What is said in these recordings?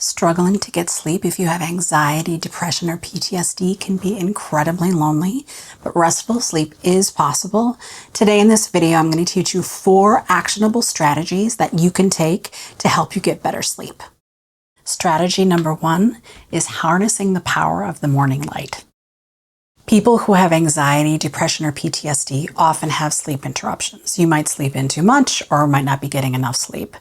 Struggling to get sleep if you have anxiety, depression, or PTSD can be incredibly lonely, but restful sleep is possible. Today in this video, I'm going to teach you 4 actionable strategies that you can take to help you get better sleep. Strategy number 1 is harnessing the power of the morning light. People who have anxiety, depression, or PTSD often have sleep interruptions. You might sleep in too much or might not be getting enough sleep.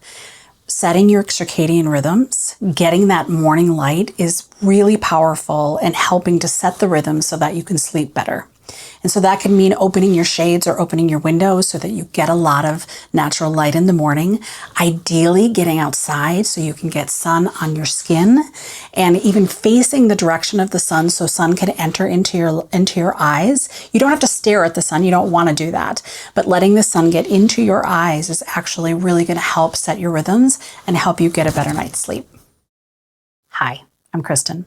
Setting your circadian rhythms, getting that morning light is really powerful in helping to set the rhythm so that you can sleep better. And so that can mean opening your shades or opening your windows so that you get a lot of natural light in the morning. Ideally, getting outside so you can get sun on your skin and even facing the direction of the sun so sun can enter into your eyes. You don't have to stare at the sun. You don't want to do that. But letting the sun get into your eyes is actually really going to help set your rhythms and help you get a better night's sleep. Hi, I'm Kristen.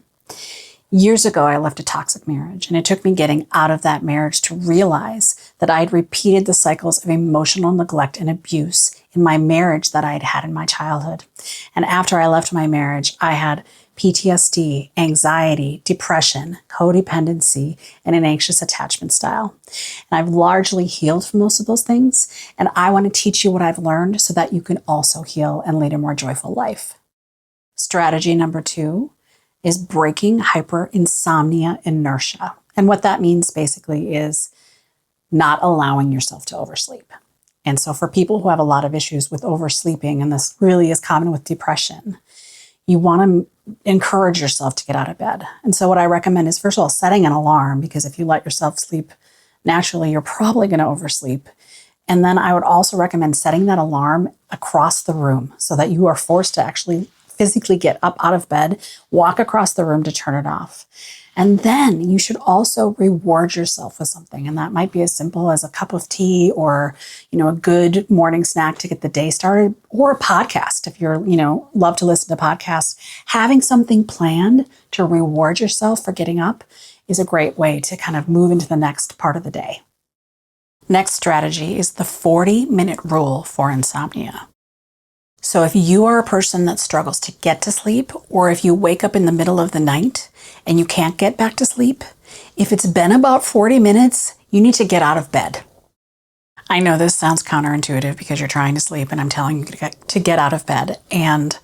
Years ago, I left a toxic marriage, and it took me getting out of that marriage to realize that I had repeated the cycles of emotional neglect and abuse in my marriage that I had had in my childhood. And after I left my marriage, I had PTSD, anxiety, depression, codependency, and an anxious attachment style. And I've largely healed from most of those things, and I want to teach you what I've learned so that you can also heal and lead a more joyful life. Strategy number 2 is breaking hyperinsomnia inertia. And what that means basically is not allowing yourself to oversleep. And so for people who have a lot of issues with oversleeping, and this really is common with depression, you want to encourage yourself to get out of bed. And so what I recommend is, first of all, setting an alarm, because if you let yourself sleep naturally, you're probably going to oversleep. And then I would also recommend setting that alarm across the room so that you are forced to actually physically get up out of bed, walk across the room to turn it off. And then you should also reward yourself with something. And that might be as simple as a cup of tea or, a good morning snack to get the day started, or a podcast. If you're, love to listen to podcasts, having something planned to reward yourself for getting up is a great way to kind of move into the next part of the day. Next strategy is the 40-minute rule for insomnia. So if you are a person that struggles to get to sleep, or if you wake up in the middle of the night and you can't get back to sleep, if it's been about 40 minutes, you need to get out of bed. I know this sounds counterintuitive because you're trying to sleep and I'm telling you to get out of bed. And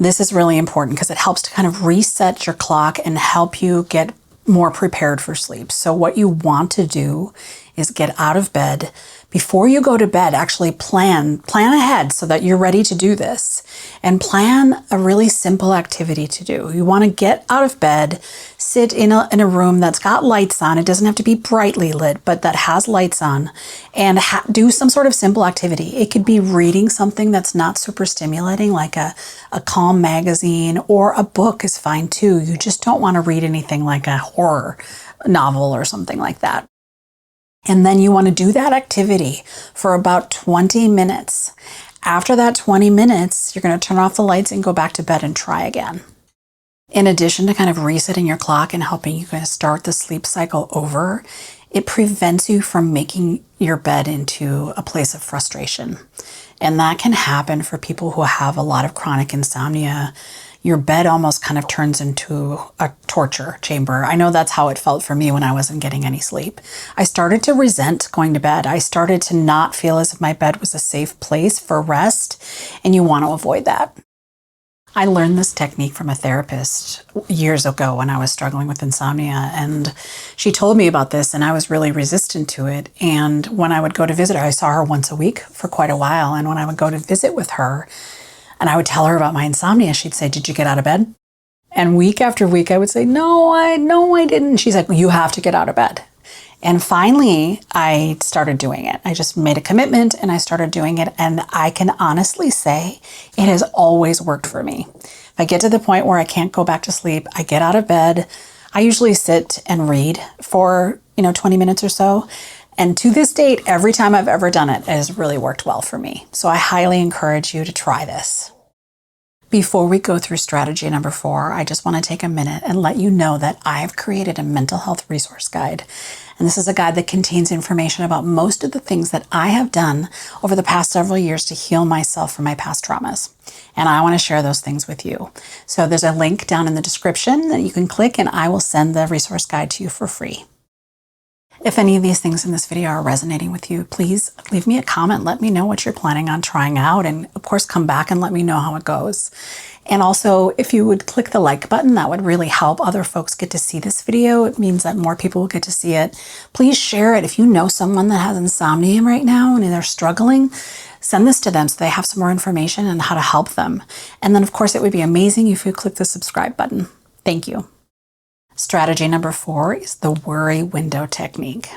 this is really important because it helps to kind of reset your clock and help you get more prepared for sleep. So what you want to do is get out of bed. Before you go to bed, actually plan ahead so that you're ready to do this, and plan a really simple activity to do. You want to get out of bed, sit in a room that's got lights on. It doesn't have to be brightly lit, but that has lights on, and do some sort of simple activity. It could be reading something that's not super stimulating, like a calm magazine, or a book is fine too. You just don't want to read anything like a horror novel or something like that. And then you want to do that activity for about 20 minutes. After that 20 minutes, you're going to turn off the lights and go back to bed and try again. In addition to kind of resetting your clock and helping you kind of start the sleep cycle over, it prevents you from making your bed into a place of frustration. And that can happen for people who have a lot of chronic insomnia. Your bed almost kind of turns into a torture chamber. I know that's how it felt for me when I wasn't getting any sleep. I started to resent going to bed. I started to not feel as if my bed was a safe place for rest, and you want to avoid that. I learned this technique from a therapist years ago when I was struggling with insomnia, and she told me about this, and I was really resistant to it. And when I would go to visit her, I saw her once a week for quite a while, and when I would go to visit with her, and I would tell her about my insomnia, she'd say, "Did you get out of bed?" And week after week, I would say, No, I didn't. She's like, "Well, you have to get out of bed." And finally, I started doing it. I just made a commitment and I started doing it. And I can honestly say it has always worked for me. If I get to the point where I can't go back to sleep, I get out of bed. I usually sit and read for, 20 minutes or so. And to this date, every time I've ever done it has really worked well for me. So I highly encourage you to try this. Before we go through strategy number 4, I just want to take a minute and let you know that I've created a mental health resource guide. And this is a guide that contains information about most of the things that I have done over the past several years to heal myself from my past traumas. And I want to share those things with you. So there's a link down in the description that you can click, and I will send the resource guide to you for free. If any of these things in this video are resonating with you, please leave me a comment. Let me know what you're planning on trying out. And of course, come back and let me know how it goes. And also, if you would click the like button, that would really help other folks get to see this video. It means that more people will get to see it. Please share it. If you know someone that has insomnia right now and they're struggling, send this to them so they have some more information on how to help them. And then, of course, it would be amazing if you click the subscribe button. Thank you. Strategy number 4 is the worry window technique.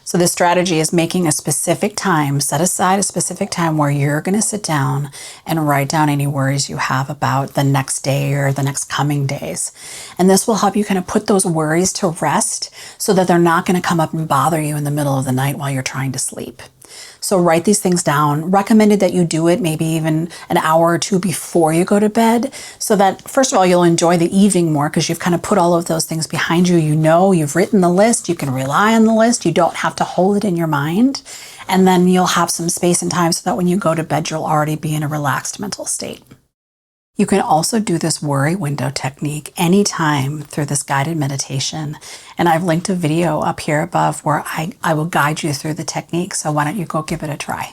So this strategy is making a specific time, set aside a specific time where you're going to sit down and write down any worries you have about the next day or the next coming days. And this will help you kind of put those worries to rest so that they're not going to come up and bother you in the middle of the night while you're trying to sleep. So write these things down. Recommended that you do it maybe even an hour or two before you go to bed, so that first of all, you'll enjoy the evening more because you've kind of put all of those things behind you. You know, you've written the list, you can rely on the list, you don't have to hold it in your mind. And then you'll have some space and time so that when you go to bed, you'll already be in a relaxed mental state. You can also do this worry window technique anytime through this guided meditation. And I've linked a video up here above where I will guide you through the technique. So why don't you go give it a try.